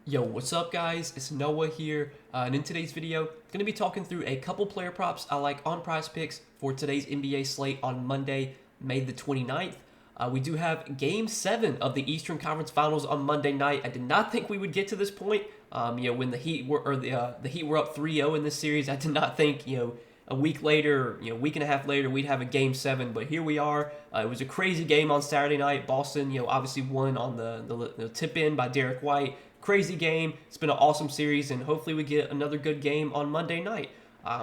Yo, what's up guys? It's Noah here, and in today's video, I'm going to be talking through a couple player props I like on PrizePicks for today's NBA slate on Monday, May the 29th. We do have Game 7 of the Eastern Conference Finals on Monday night. I did not think we would get to this point. When the Heat were the Heat were up 3-0 in this series, I did not think a week later, week and a half later, we'd have a Game 7. But here we are. It was a crazy game on Saturday night. Boston, obviously won on the tip in by Derek White. Crazy game. It's been an awesome series, and hopefully we get another good game on Monday night.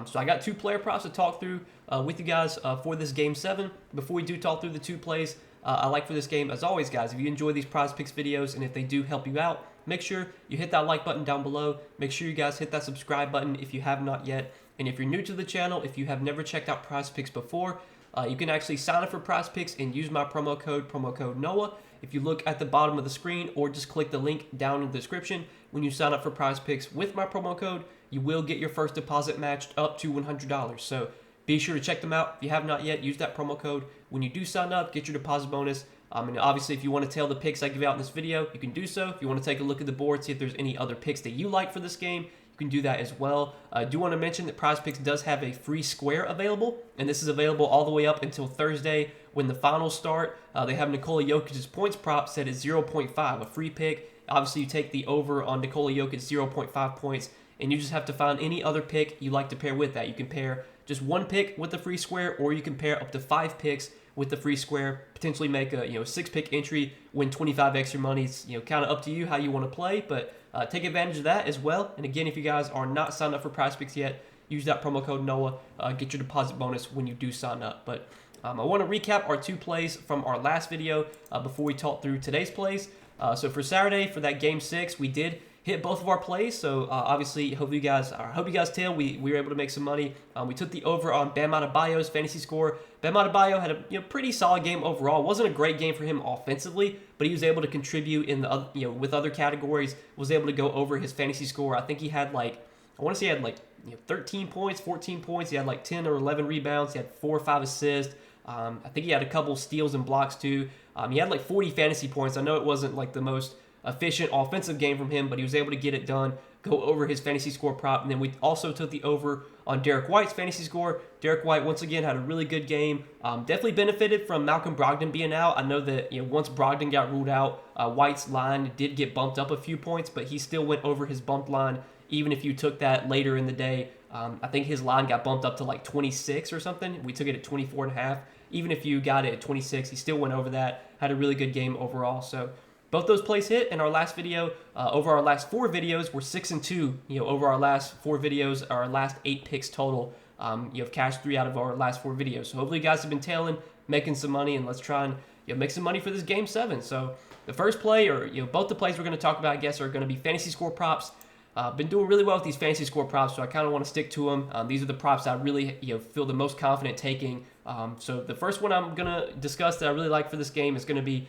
So I got two player props to talk through with you guys for this Game 7. Before we do talk through the two plays I like for this game, as always, guys, if you enjoy these PrizePicks videos and if they do help you out, make sure you hit that like button down below. Make sure you guys hit that subscribe button if you have not yet. And if you're new to the channel, if you have never checked out PrizePicks before, you can actually sign up for PrizePicks and use my promo code Noah. If you look at the bottom of the screen or just click the link down in the description, when you sign up for PrizePicks with my promo code, you will get your first deposit matched up to $100. So be sure to check them out. If you have not yet, use that promo code. When you do sign up, get your deposit bonus. And obviously, if you want to tail the picks I give out in this video, you can do so. If you want to take a look at the board, see if there's any other picks that you like for this game, you can do that as well. I do want to mention that PrizePicks does have a free square available, and this is available all the way up until Thursday when the finals start. They have Nikola Jokic's points prop set at 0.5, a free pick. Obviously, you take the over on Nikola Jokic 0.5 points, and you just have to find any other pick you like to pair with that. You can pair just one pick with the free square, or you can pair up to 5 picks with the free square, potentially make a 6-pick entry, win 25 extra money. It's kind of up to you how you want to play, but take advantage of that as well. And again, if you guys are not signed up for PrizePicks yet, use that promo code Noah, get your deposit bonus when you do sign up. But I want to recap our two plays from our last video before we talk through today's plays. So for Saturday, for that Game 6, we did hit both of our plays. So obviously, hope you guys tail. We were able to make some money. We took the over on Bam Adebayo's fantasy score. Bam Adebayo had a pretty solid game overall. It wasn't a great game for him offensively, but he was able to contribute in the with other categories. Was able to go over his fantasy score. I think he had 13 points, 14 points. He had 10 or 11 rebounds. He had 4 or 5 assists. I think he had a couple steals and blocks too. He had 40 fantasy points. I know it wasn't the most efficient offensive game from him, but he was able to get it done, go over his fantasy score prop. And then we also took the over on Derek White's fantasy score. Derek White, once again, had a really good game. Definitely benefited from Malcolm Brogdon being out. I know that once Brogdon got ruled out, White's line did get bumped up a few points, but he still went over his bumped line, even if you took that later in the day. I think his line got bumped up to 26 or something. We took it at 24.5. Even if you got it at 26, he still went over that. Had a really good game overall. So both those plays hit in our last video. Over our last 4 videos, we're 6-2. Over our last 4 videos, our last 8 picks total. You have cashed 3 out of our last 4 videos. So hopefully you guys have been tailing, making some money, and let's try and make some money for this Game 7. So the first play, or both the plays we're going to talk about, I guess, are going to be fantasy score props. Been doing really well with these fantasy score props, so I kind of want to stick to them. These are the props I really feel the most confident taking. So the first one I'm going to discuss that I really like for this game is going to be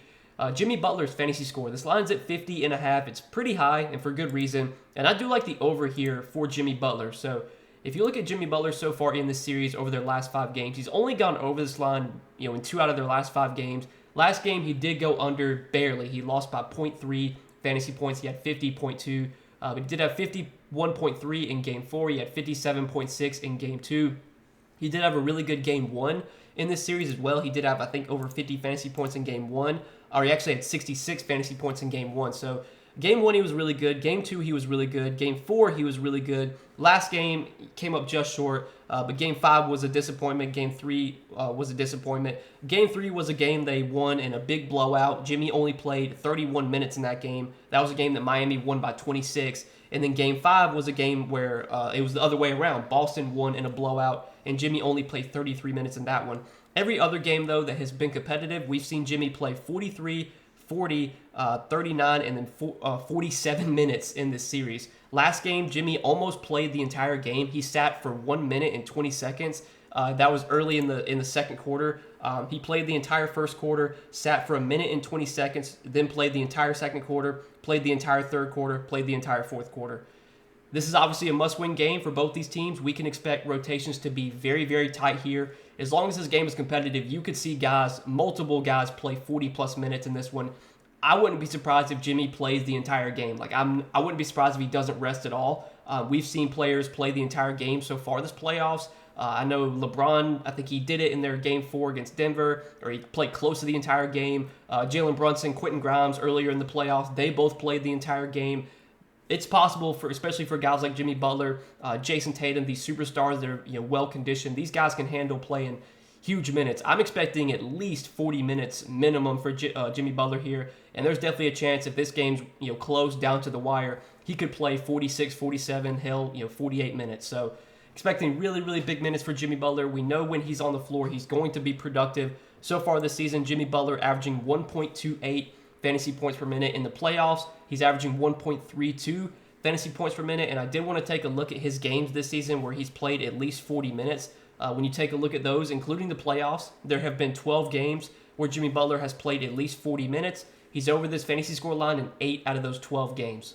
Jimmy Butler's fantasy score. This line's at 50.5. It's pretty high, and for good reason. And I do like the over here for Jimmy Butler. So if you look at Jimmy Butler so far in this series over their last 5 games, he's only gone over this line in 2 out of their last 5 games. Last game, he did go under barely. He lost by 0.3 fantasy points. He had 50.2. But he did have 51.3 in Game 4. He had 57.6 in Game 2. He did have a really good Game 1 in this series as well. He did have, I think, over 50 fantasy points in Game 1. Or he actually had 66 fantasy points in Game 1. So Game 1, he was really good. Game 2, he was really good. Game 4, he was really good. Last game, came up just short. But Game 5 was a disappointment. Game 3 was a disappointment. Game 3 was a game they won in a big blowout. Jimmy only played 31 minutes in that game. That was a game that Miami won by 26. And then Game 5 was a game where it was the other way around. Boston won in a blowout, and Jimmy only played 33 minutes in that one. Every other game, though, that has been competitive, we've seen Jimmy play 43, 40, 39, and then 47 minutes in this series. Last game, Jimmy almost played the entire game. He sat for 1 minute and 20 seconds. That was early in the second quarter. He played the entire first quarter, sat for 1 minute and 20 seconds, then played the entire second quarter, played the entire third quarter, played the entire fourth quarter. This is obviously a must-win game for both these teams. We can expect rotations to be very, very tight here. As long as this game is competitive, you could see multiple guys play 40-plus minutes in this one. I wouldn't be surprised if Jimmy plays the entire game. Like I wouldn't be surprised if he doesn't rest at all. We've seen players play the entire game so far this playoffs. I know LeBron, I think he did it in their game 4 against Denver, or he played close to the entire game. Jalen Brunson, Quentin Grimes earlier in the playoffs, they both played the entire game. It's possible, especially for guys like Jimmy Butler, Jason Tatum, these superstars that are well conditioned. These guys can handle playing huge minutes. I'm expecting at least 40 minutes minimum for Jimmy Butler here, and there's definitely a chance if this game's close down to the wire, he could play 46, 47, hell, 48 minutes. So expecting really, really big minutes for Jimmy Butler. We know when he's on the floor, he's going to be productive. So far this season, Jimmy Butler averaging 1.28 fantasy points per minute. In the playoffs, he's averaging 1.32 fantasy points per minute. And I did want to take a look at his games this season where he's played at least 40 minutes. When you take a look at those, including the playoffs, there have been 12 games where Jimmy Butler has played at least 40 minutes. He's over this fantasy score line in 8 out of those 12 games.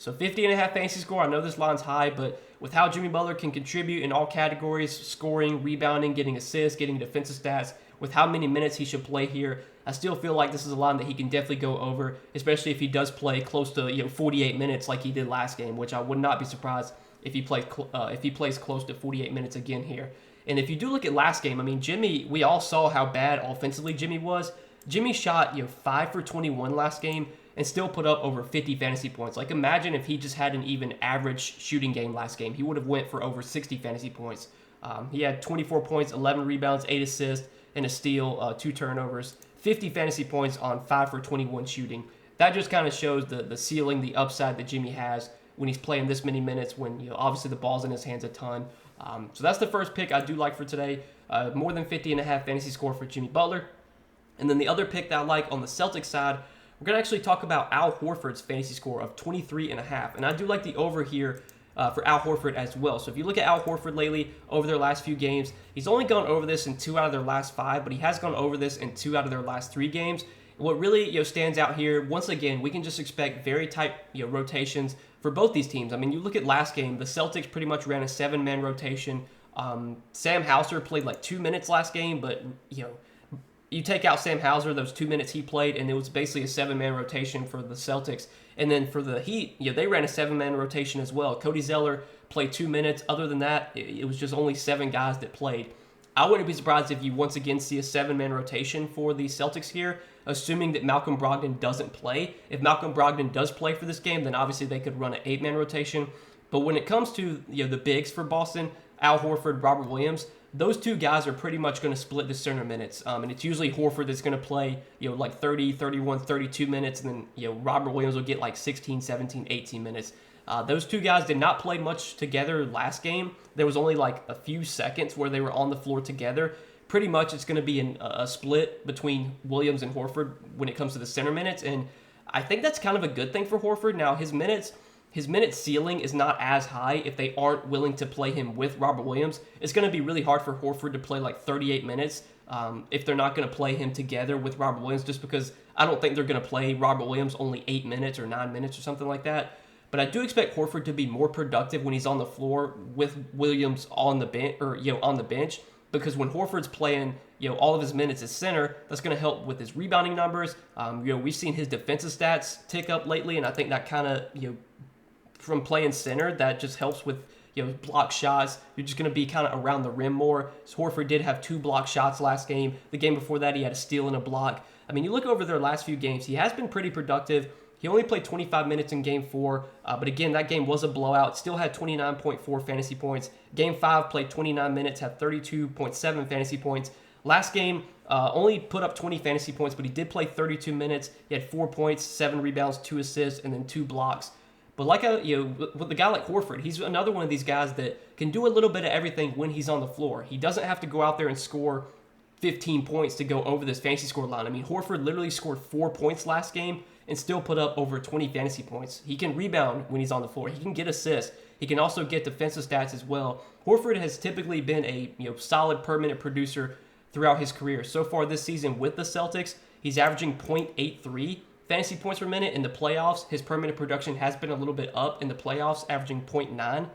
So 50.5 fantasy score. I know this line's high, but with how Jimmy Butler can contribute in all categories, scoring, rebounding, getting assists, getting defensive stats, with how many minutes he should play here, I still feel like this is a line that he can definitely go over, especially if he does play close to 48 minutes like he did last game, which I would not be surprised if he plays close to 48 minutes again here. And if you do look at last game, I mean, Jimmy, we all saw how bad offensively Jimmy was. Jimmy shot 5 for 21 last game and still put up over 50 fantasy points. Like, imagine if he just had an even average shooting game last game. He would have went for over 60 fantasy points. He had 24 points, 11 rebounds, 8 assists, and a steal, 2 turnovers, 50 fantasy points on 5 for 21 shooting. That just kind of shows the ceiling, the upside that Jimmy has when he's playing this many minutes, when obviously the ball's in his hands a ton. So that's the first pick I do like for today. More than 50.5 fantasy score for Jimmy Butler. And then the other pick that I like on the Celtics side, we're going to actually talk about Al Horford's fantasy score of 23.5. And I do like the over here for Al Horford as well. So if you look at Al Horford lately over their last few games, he's only gone over this in 2 out of their last 5, but he has gone over this in 2 out of their last 3 games. What really stands out here, once again, we can just expect very tight rotations for both these teams. I mean, you look at last game, the Celtics pretty much ran a 7-man rotation. Sam Hauser played like 2 minutes last game, but you take out Sam Hauser, those 2 minutes he played, and it was basically a 7-man rotation for the Celtics. And then for the Heat, they ran a 7-man rotation as well. Cody Zeller played 2 minutes. Other than that, it was just only 7 guys that played. I wouldn't be surprised if you once again see a 7-man rotation for the Celtics here, assuming that Malcolm Brogdon doesn't play. If Malcolm Brogdon does play for this game, then obviously they could run an 8-man rotation. But when it comes to the bigs for Boston, Al Horford, Robert Williams, those 2 guys are pretty much going to split the center minutes. And it's usually Horford that's going to play, like 30, 31, 32 minutes. And then, Robert Williams will get like 16, 17, 18 minutes. Those 2 guys did not play much together last game. There was only like a few seconds where they were on the floor together. Pretty much it's going to be a split between Williams and Horford when it comes to the center minutes. And I think that's kind of a good thing for Horford. Now, his minute ceiling is not as high if they aren't willing to play him with Robert Williams. It's going to be really hard for Horford to play like 38 minutes if they're not going to play him together with Robert Williams, just because I don't think they're going to play Robert Williams only 8 minutes or 9 minutes or something like that. But I do expect Horford to be more productive when he's on the floor with Williams on the bench, on the bench, because when Horford's playing, all of his minutes as center, that's going to help with his rebounding numbers. We've seen his defensive stats tick up lately, and I think that kind of, from playing center, that just helps with block shots. You're just going to be kind of around the rim more. So Horford did have 2 block shots last game. The game before that, he had a steal and a block. I mean, you look over their last few games, he has been pretty productive. He only played 25 minutes in Game 4, but again, that game was a blowout. Still had 29.4 fantasy points. Game 5 played 29 minutes, had 32.7 fantasy points. Last game, only put up 20 fantasy points, but he did play 32 minutes. He had 4 points, 7 rebounds, 2 assists, and then 2 blocks. But with a guy like Horford, he's another one of these guys that can do a little bit of everything when he's on the floor. He doesn't have to go out there and score 15 points to go over this fantasy score line. I mean, Horford literally scored 4 points last game and still put up over 20 fantasy points. He can rebound when he's on the floor. He can get assists. He can also get defensive stats as well. Horford has typically been a solid permanent producer throughout his career. So far this season with the Celtics, he's averaging 0.83 fantasy points per minute. In the playoffs, his permanent production has been a little bit up in the playoffs, averaging 0.9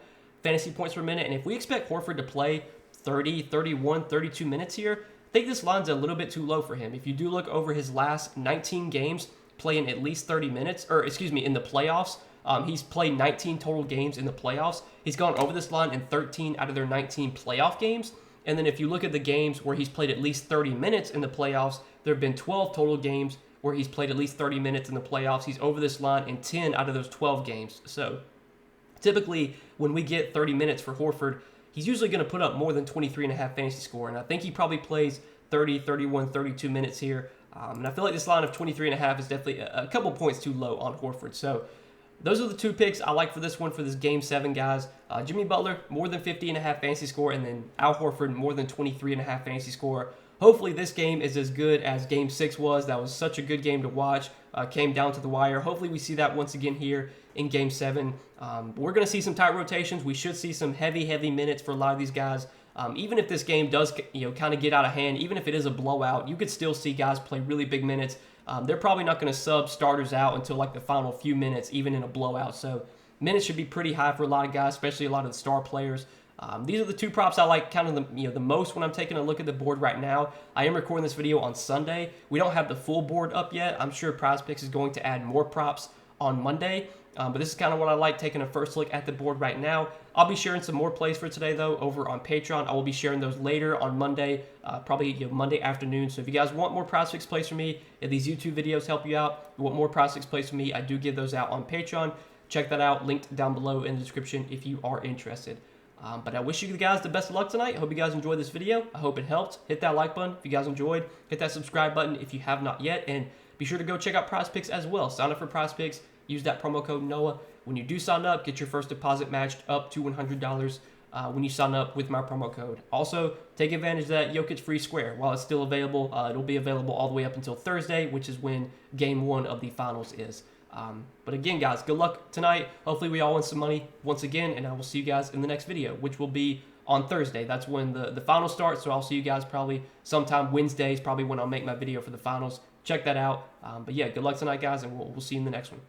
fantasy points per minute. And if we expect Horford to play 30, 31, 32 minutes here, I think this line's a little bit too low for him. If you do look over his last 19 games, playing at least 30 minutes, or excuse me, in the playoffs. He's played 19 total games in the playoffs. He's gone over this line in 13 out of their 19 playoff games. And then if you look at the games where he's played at least 30 minutes in the playoffs, there have been 12 total games where he's played at least 30 minutes in the playoffs. He's over this line in 10 out of those 12 games. So typically when we get 30 minutes for Horford, he's usually going to put up more than 23.5 fantasy score. And I think he probably plays 30, 31, 32 minutes here. And I feel like this line of 23.5 is definitely a couple points too low on Horford. So those are the two picks I like for this one, for this Game 7, guys. Jimmy Butler, more than 50.5 fantasy score, and then Al Horford, more than 23.5 fantasy score. Hopefully this game is as good as Game 6 was. That was such a good game to watch. Came down to the wire. Hopefully we see that once again here in Game 7. We're going to see some tight rotations. We should see some heavy minutes for a lot of these guys. Even if this game does, kind of get out of hand, even if it is a blowout, you could still see guys play really big minutes. They're probably not going to sub starters out until like the final few minutes, even in a blowout. So minutes should be pretty high for a lot of guys, especially a lot of the star players. These are the two props I like kind of the most when I'm taking a look at the board right now. I am recording this video on Sunday. We don't have the full board up yet. I'm sure PrizePicks is going to add more props on Monday. But this is kind of what I like, taking a first look at the board right now. I'll be sharing some more plays for today, though, over on Patreon. I will be sharing those later on Monday, probably Monday afternoon. So if you guys want more PrizePicks plays from me, if these YouTube videos help you out, you want more PrizePicks plays from me, I do give those out on Patreon. Check that out, linked down below in the description if you are interested. But I wish you guys the best of luck tonight. I hope you guys enjoyed this video. I hope it helped. Hit that like button if you guys enjoyed. Hit that subscribe button if you have not yet. And be sure to go check out PrizePicks as well. Sign up for PrizePicks. Use that promo code NOAH. When you do sign up, get your first deposit matched up to $100 when you sign up with my promo code. Also, take advantage of that Jokic free square while it's still available. It'll be available all the way up until Thursday, which is when Game 1 of the finals is. But again, guys, good luck tonight. Hopefully we all win some money once again, and I will see you guys in the next video, which will be on Thursday. That's when the finals start, so I'll see you guys probably sometime Wednesday is probably when I'll make my video for the finals. Check that out. But yeah, good luck tonight, guys, and we'll see you in the next one.